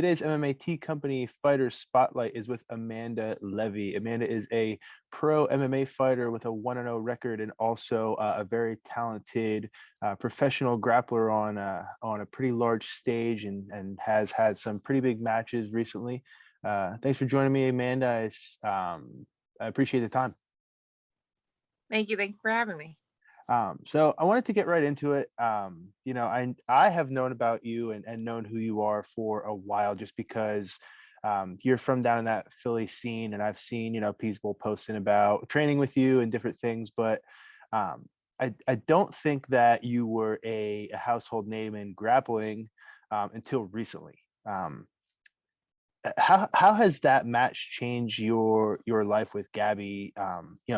Today's MMA Tea Company Fighter Spotlight is with Amanda Leve. Amanda is a pro MMA fighter with a 1-0 record and also a very talented professional grappler on a pretty large stage and has had some pretty big matches recently. Thanks for joining me, Amanda. I appreciate the time. Thank you. Thank you for having me. So I wanted to get right into it. I have known about you and known who you are for a while, just because you're from down in that Philly scene, and I've seen, people posting about training with you and different things, but I don't think that you were a household name in grappling until recently. How has that match changed your life with Gabby?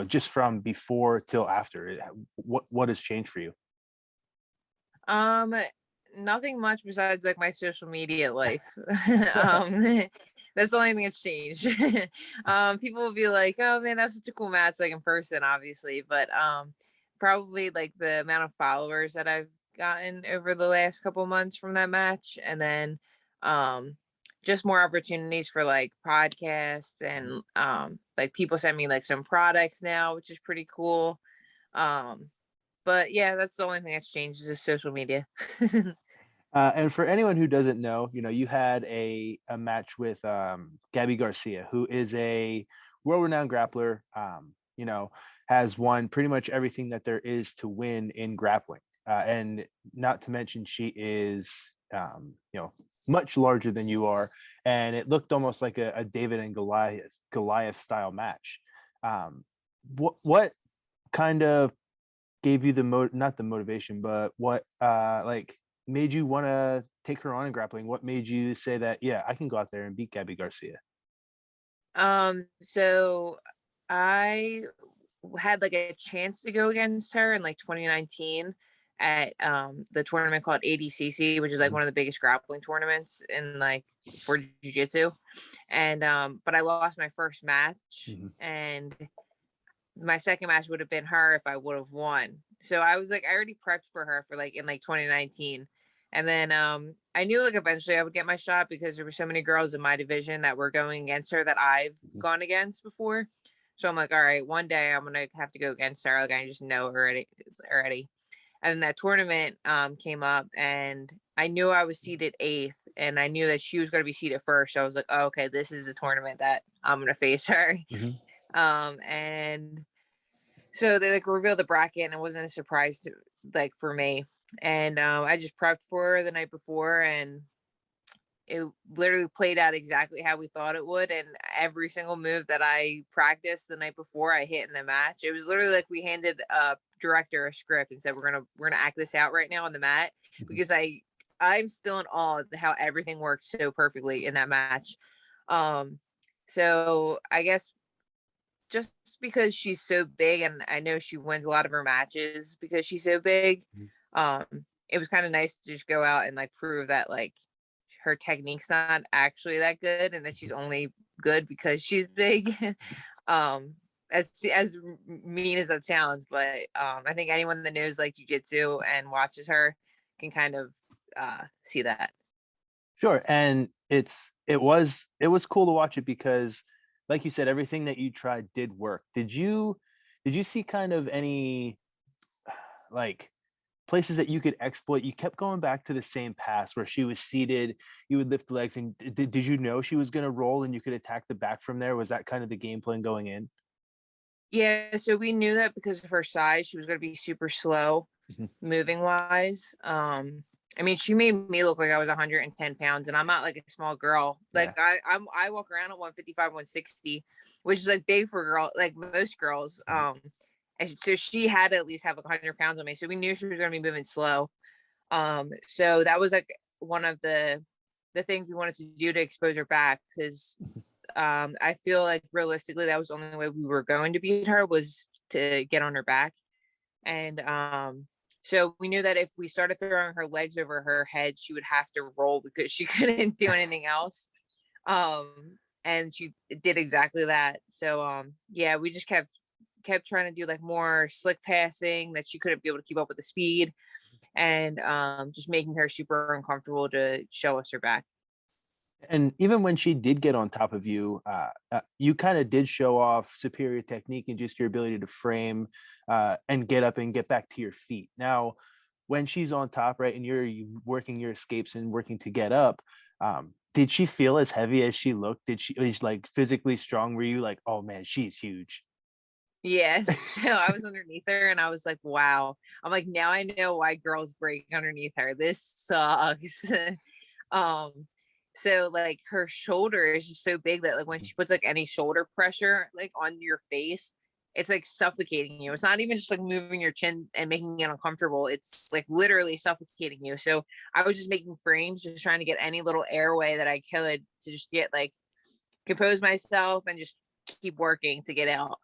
Just from before till after. What has changed for you? Um, Nothing much besides like my social media life. um, that's the only thing that's changed. People will be like, "Oh man, that's such a cool match!" Like in person, obviously, but probably like the amount of followers that I've gotten over the last couple months from that match, and then um just more opportunities for like podcasts and like people send me like some products now, which is pretty cool. Um, but yeah, that's the only thing that's changed is just social media. And for anyone who doesn't know, you had a match with Gabby Garcia, who is a world-renowned grappler. Has won pretty much everything that there is to win in grappling, and not to mention she is, much larger than you are, and it looked almost like a David and Goliath style match. What kind of gave you not the motivation, but what made you want to take her on in grappling? What made you say that, yeah, I can go out there and beat Gabby Garcia? So I had like a chance to go against her in like 2019 at the tournament called ADCC, which is like Mhm. one of the biggest grappling tournaments in like for jiu-jitsu. And but I lost my first match, Mhm. and my second match would have been her if I would have won. So I was like, I already prepped for her for like in like 2019. And then I knew like eventually I would get my shot because there were so many girls in my division that were going against her that I've Mhm. gone against before. So I'm like, all right, one day I'm gonna have to go against her. Like I just know already. And then that tournament came up, and I knew I was seated eighth, and I knew that she was gonna be seated first. So I was like, oh, okay, this is the tournament that I'm gonna face her. Mhm. And so they like revealed the bracket, and it wasn't a surprise to like for me. And I just prepped for her the night before, and it literally played out exactly how we thought it would. And every single move that I practiced the night before, I hit in the match. It was literally like we handed a director a script and said, we're gonna act this out right now on the mat, Mhm. because I'm still in awe of how everything worked so perfectly in that match. Um, so I guess just because she's so big, and I know she wins a lot of her matches because she's so big, Mhm. um, it was kind of nice to just go out and like prove that like her technique's not actually that good and that she's only good because she's big. um, as mean as that sounds, but I think anyone that knows like jujitsu and watches her can kind of see that. Sure. And it was cool to watch it because, like you said, everything that you tried did work. Did you see kind of any like places that you could exploit? You kept going back to the same pass where she was seated, you would lift the legs, and did you know she was going to roll and you could attack the back from there? Was that kind of the game plan going in? Yeah, so we knew that because of her size, she was going to be super slow Mhm. moving wise. I mean, she made me look like I was 110 pounds, and I'm not like a small girl. Like Yeah. I walk around at 155, 160, which is like big for girl, like most girls. Mhm. And so she had to at least have like 100 pounds on me. So we knew she was going to be moving slow. So that was like one of the things we wanted to do to expose her back, because I feel like realistically that was the only way we were going to beat her, was to get on her back. And so we knew that if we started throwing her legs over her head, she would have to roll because she couldn't do anything else. And she did exactly that. So yeah, we just kept trying to do like more slick passing that she couldn't be able to keep up with the speed, and just making her super uncomfortable to show us her back. And even when she did get on top of you, you kind of did show off superior technique and just your ability to frame and get up and get back to your feet. Now, when she's on top, right, and you're working your escapes and working to get up, did she feel as heavy as she looked? Did she is like physically strong? Were you like, oh man, she's huge? Yes. So I was underneath her and I was like, wow. I'm like, now I know why girls break underneath her. This sucks. um, so like her shoulder is just so big that like when she puts like any shoulder pressure like on your face, it's like suffocating you. It's not even just like moving your chin and making it uncomfortable. It's like literally suffocating you. So I was just making frames, just trying to get any little airway that I could to just get like compose myself and just keep working to get out.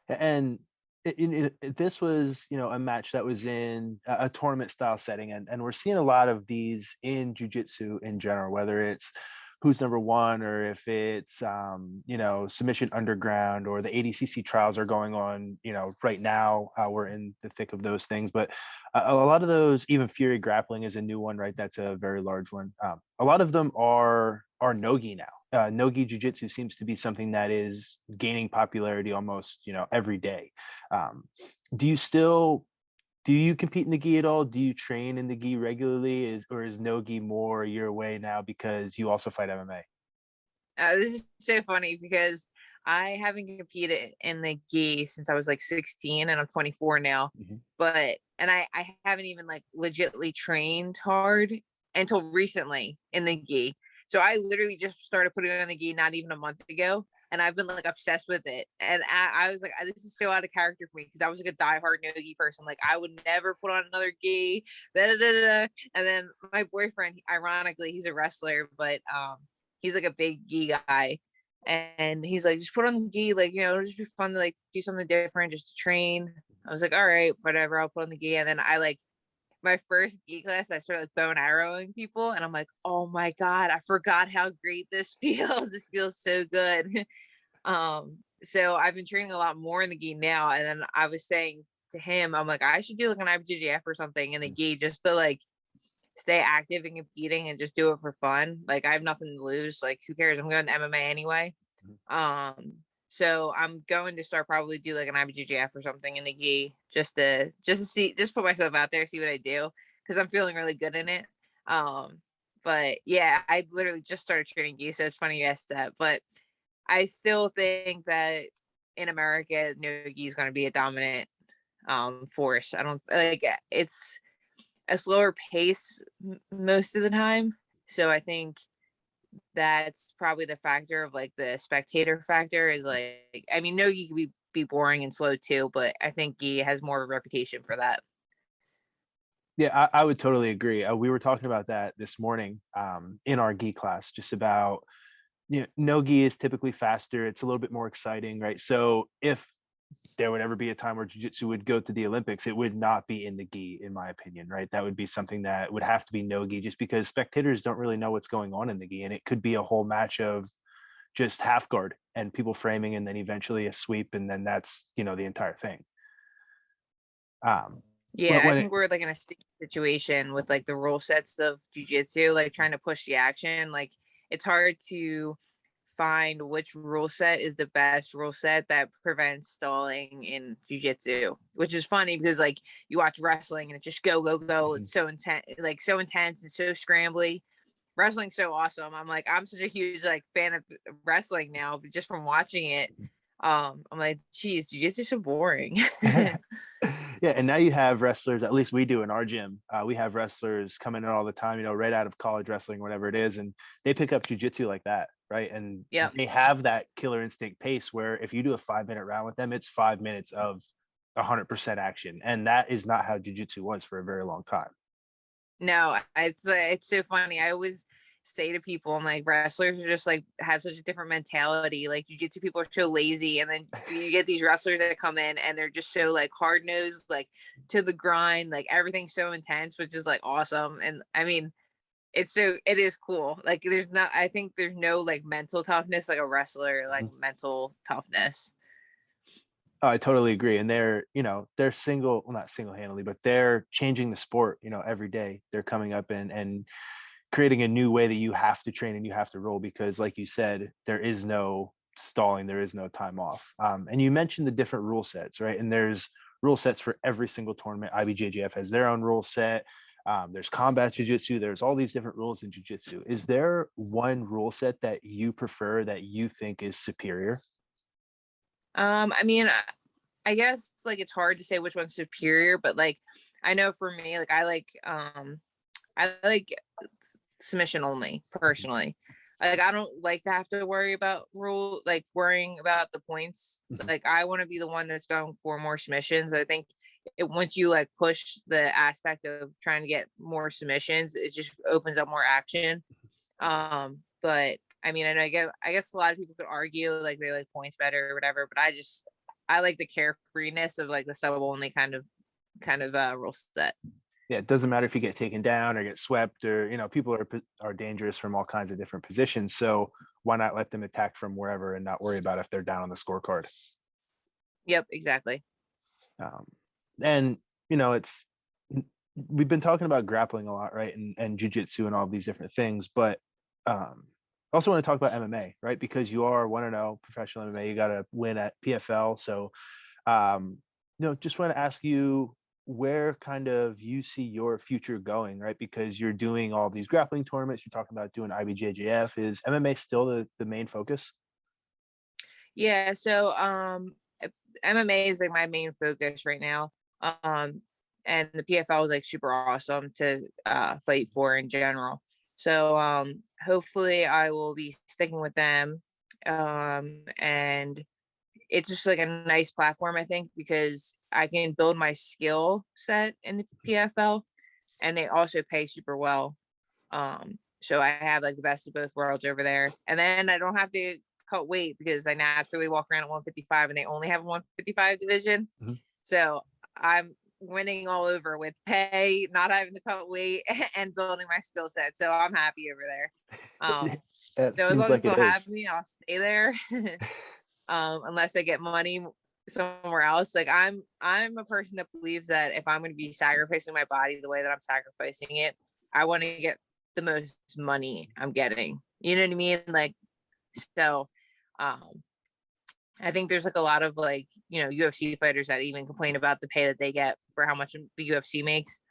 And this was, a match that was in a tournament style setting, and we're seeing a lot of these in jiu-jitsu in general, whether it's who's number one or if it's submission underground or the ADCC trials are going on, right now. We're in the thick of those things, but a lot of those, even Fury grappling is a new one, right? That's a very large one. A lot of them are Nogi now. Nogi jiu-jitsu seems to be something that is gaining popularity almost, every day. Um, do you still do you compete in the gi at all? Do you train in the gi regularly? Is Nogi more your way now because you also fight MMA? This is so funny because I haven't competed in the gi since I was like 16 and I'm 24 now. Mhm. But and I haven't even like legitly trained hard until recently in the gi. So I literally just started putting on the gi not even a month ago. And I've been like obsessed with it. And I was like, this is so out of character for me because I was like a diehard no gi person. Like I would never put on another gi. Da, da, da, da. And then my boyfriend, ironically, he's a wrestler, but he's like a big gi guy. And he's like, just put on the gi, like, it'll just be fun to like do something different just to train. I was like, all right, whatever, I'll put on the gi. And then I like my first gi class, I started like bow and arrowing people, and I'm like, oh my god, I forgot how great this feels. This feels so good. So I've been training a lot more in the gi now, and then I was saying to him, I'm like, I should do like an IBJJF or something in the gi just to like stay active and competing and just do it for fun. Like I have nothing to lose. Like who cares? I'm going to MMA anyway. Um, so I'm going to start probably do like an IBJJF or something in the gi just to see, just put myself out there, see what I do because I'm feeling really good in it. Um, but yeah, I literally just started training gi, so it's funny you asked that. But I still think that in America, no gi is going to be a dominant force. I don't like it's a slower pace most of the time. So I think that's probably the factor of like the spectator factor is like, I mean, no, you can be boring and slow too, but I think Gi has more of a reputation for that. Yeah, I would totally agree. We were talking about that this morning in our gi class, just about no gi is typically faster. It's a little bit more exciting, right? So if there would ever be a time where jiu-jitsu would go to the Olympics, it would not be in the gi, in my opinion, right? That would be something that would have to be no gi, just because spectators don't really know what's going on in the gi, and it could be a whole match of just half guard and people framing, and then eventually a sweep, and then that's the entire thing. Um, Yeah, I when it, think we're like in a sticky situation with like the rule sets of jujitsu, like trying to push the action. Like it's hard to find which rule set is the best rule set that prevents stalling in jujitsu, which is funny because like you watch wrestling and it just go, go, go. It's so intense, like so intense and so scrambly. Wrestling's so awesome. I'm like, I'm such a huge like fan of wrestling now, but just from watching it, I'm like, geez, jujitsu is so boring. yeah, and now you have wrestlers, at least we do in our gym. We have wrestlers coming in all the time, right out of college wrestling, whatever it is, and they pick up jujitsu like that, right? And Yep. they have that killer instinct pace where if you do a 5 minute round with them, it's 5 minutes of 100% action, and that is not how jujitsu was for a very long time. No, it's so funny. I always say to people, I'm like, wrestlers are just like have such a different mentality. Like jujitsu people are so lazy, and then you get these wrestlers that come in and they're just so like hard nosed, like to the grind, like everything's so intense, which is like awesome. And I mean, it is cool. Like there's not, I think there's no like mental toughness like a wrestler, like mental toughness. Oh, I totally agree. And they're well, not single handedly, but they're changing the sport, every day. They're coming up and creating a new way that you have to train and you have to roll, because like you said, there is no stalling, there is no time off. And you mentioned the different rule sets, right? And there's rule sets for every single tournament. IBJJF has their own rule set. There's combat jiu-jitsu. There's all these different rules in jiu-jitsu. Is there one rule set that you prefer, that you think is superior? I mean, I guess like it's hard to say which one's superior, but like I know for me, like I like submission only personally. Like I don't like to have to worry about worrying about the points. Like I want to be the one that's going for more submissions. I think once you like push the aspect of trying to get more submissions, it just opens up more action. But I mean, I guess a lot of people could argue like they like points better or whatever, but I like the carefreeness of like the sub only kind of rule set. Yeah, it doesn't matter if you get taken down or get swept, or people are dangerous from all kinds of different positions. So why not let them attack from wherever and not worry about if they're down on the scorecard? Yep, exactly. And it's we've been talking about grappling a lot, right? And jiu-jitsu and all these different things, but also want to talk about MMA, right? Because you are 1-0 professional MMA. You got to win at PFL. So, just want to ask you where kind of you see your future going, right? Because you're doing all these grappling tournaments. You're talking about doing IBJJF. Is MMA still the main focus? Yeah. So, MMA is like my main focus right now. And the PFL is like super awesome to fight for in general. So hopefully I will be sticking with them. And it's just like a nice platform, I think, because I can build my skill set in the PFL, and they also pay super well. So I have like the best of both worlds over there. And then I don't have to cut weight because I naturally walk around at 155 and they only have a 155 division. Mm-hmm. So I'm winning all over with pay, not having to cut weight, and building my skill set. So I'm happy over there. So as long as they'll have me, I'll stay there. Unless I get money somewhere else. Like I'm a person that believes that if I'm going to be sacrificing my body the way that I'm sacrificing it, I want to get the most money I'm getting. You know what I mean? Like, so I think there's like a lot of like, UFC fighters that even complain about the pay that they get for how much the UFC makes.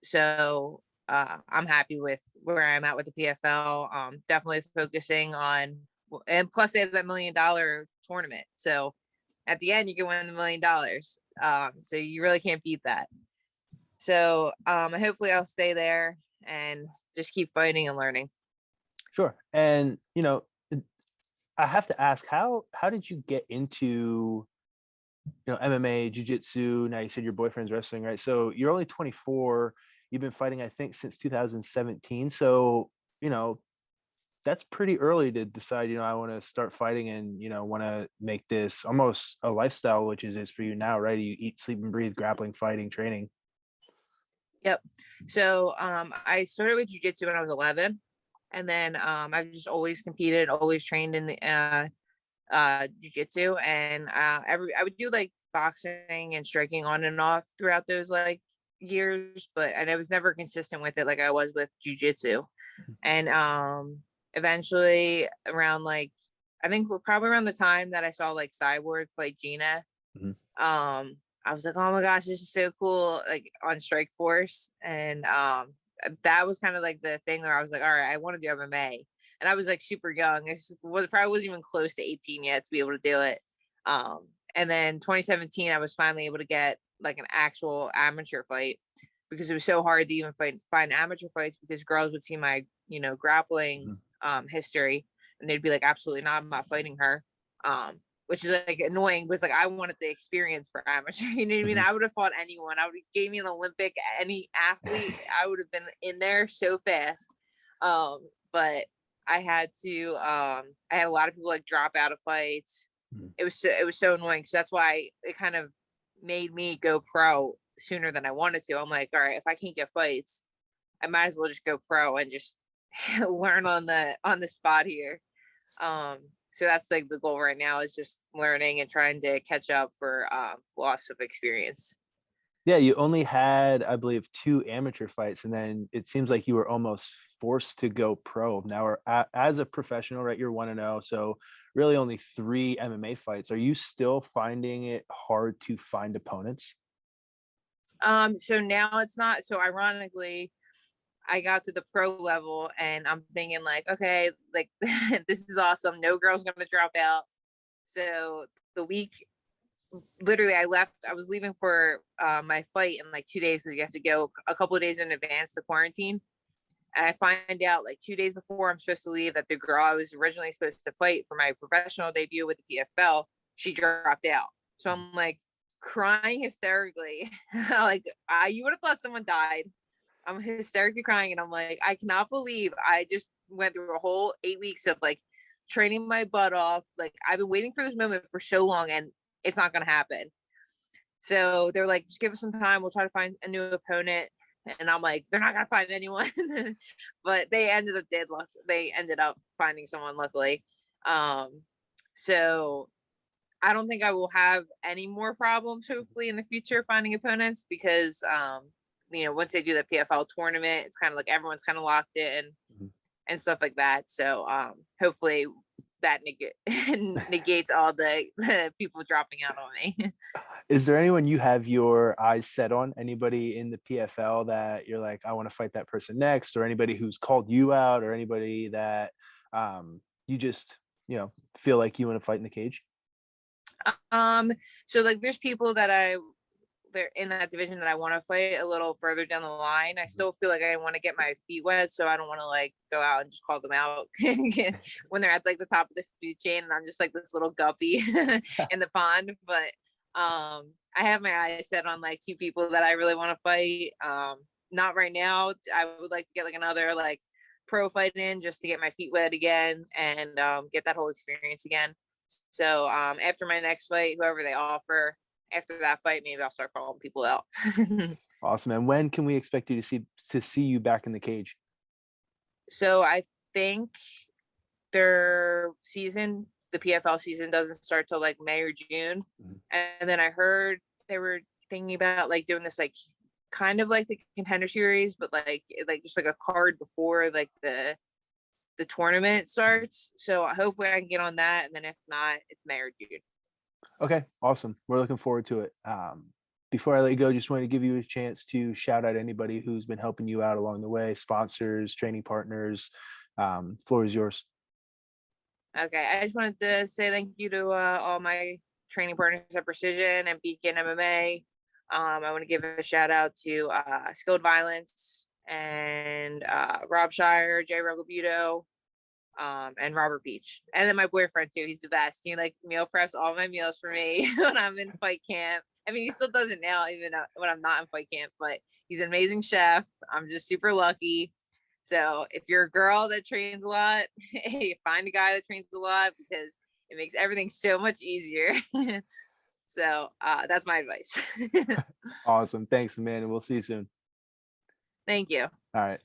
So I'm happy with where I'm at with the PFL. Definitely focusing on, and plus they have that $1 million tournament. So at the end you can win the $1 million. So you really can't beat that. So hopefully I'll stay there and just keep fighting and learning. Sure. And I have to ask, how did you get into MMA, jiu-jitsu? Now you said your boyfriend's wrestling, right? So you're only 24. You've been fighting, I think, since 2017. So that's pretty early to decide, I want to start fighting and, want to make this almost a lifestyle, which is for you now, right? You eat, sleep, and breathe grappling, fighting, training. Yep. So I started with jiu-jitsu when I was 11. And then I've just always competed, always trained in the jiu-jitsu. And I would do like boxing and striking on and off throughout those like years, and I was never consistent with it like I was with jiu-jitsu. And eventually around like, I think we're probably around the time that I saw like Cyborg fight Gina. Mm-hmm. I was like, oh my gosh, this is so cool, like on Strike Force. And that was kind of like the thing where I was like, all right, I want to do MMA. And I was like super young. Probably wasn't even close to 18 yet to be able to do it. And then 2017, I was finally able to get like an actual amateur fight, because it was so hard to even find amateur fights, because girls would see my, grappling history and they'd be like, absolutely not, I'm not fighting her. Which is like annoying, because like I wanted the experience for amateur. You know what I mean? I would have fought anyone. I would have gave me an Olympic, any athlete, I would have been in there so fast. But I had to. I had a lot of people like drop out of fights. It was so annoying. So that's why it kind of made me go pro sooner than I wanted to. I'm like, all right, if I can't get fights, I might as well just go pro and just learn on the spot here. So that's like the goal right now, is just learning and trying to catch up for loss of experience. Yeah, you only had, I believe, 2 amateur fights, and then it seems like you were almost forced to go pro. Now, as a professional, right, you're 1-0, so really only 3 MMA fights. Are you still finding it hard to find opponents? So now it's not. So ironically, I got to the pro level and I'm thinking like, okay, like this is awesome. No girl's gonna drop out. So the week, literally, I was leaving for my fight in like 2 days because you have to go a couple of days in advance to quarantine. And I find out like 2 days before I'm supposed to leave that the girl I was originally supposed to fight for my professional debut with the PFL, she dropped out. So I'm like crying hysterically. Like, you would have thought someone died. I'm hysterically crying and I'm like, I cannot believe I just went through a whole 8 weeks of like training my butt off. Like, I've been waiting for this moment for so long and it's not going to happen. So they're like, just give us some time. We'll try to find a new opponent. And I'm like, they're not going to find anyone. But they ended up dead. They ended up finding someone, luckily. Um, so I don't think I will have any more problems, hopefully, in the future finding opponents because, once they do the PFL tournament, it's kind of like everyone's kind of locked in Mhm. and stuff like that. So hopefully that negates all the people dropping out on me. Is there anyone you have your eyes set on? Anybody in the PFL that you're like, I want to fight that person next, or anybody who's called you out, or anybody that you just, feel like you want to fight in the cage? So like there's people that they're in that division that I want to fight a little further down the line. I Mhm. still feel like I want to get my feet wet, so I don't want to like go out and just call them out when they're at like the top of the food chain, and I'm just like this little guppy in the pond. But I have my eyes set on like 2 people that I really want to fight. Not right now. I would like to get like another like pro fight in just to get my feet wet again and get that whole experience again. So after my next fight, whoever they offer, after that fight, maybe I'll start calling people out. Awesome. And when can we expect you to see you back in the cage? So I think their season, the PFL season, doesn't start till like May or June. Mhm. And then I heard they were thinking about like doing this like kind of like the contender series, but like just like a card before like the tournament starts. So hopefully I can get on that. And then if not, it's May or June. Okay, awesome. We're looking forward to it. Before I let you go, just wanted to give you a chance to shout out anybody who's been helping you out along the way, sponsors, training partners. Floor is yours. Okay, I just wanted to say thank you to all my training partners at Precision and Beacon MMA. I want to give a shout out to Skilled Violence and Rob Shire, Jay Rogobuto, and Robert Beach. And then my boyfriend too. He's the best. He like meal preps all my meals for me when I'm in fight camp. I mean, he still does it now, even when I'm not in fight camp, but he's an amazing chef. I'm just super lucky. So if you're a girl that trains a lot, hey, find a guy that trains a lot because it makes everything so much easier. So that's my advice. Awesome. Thanks, man. And we'll see you soon. Thank you. All right.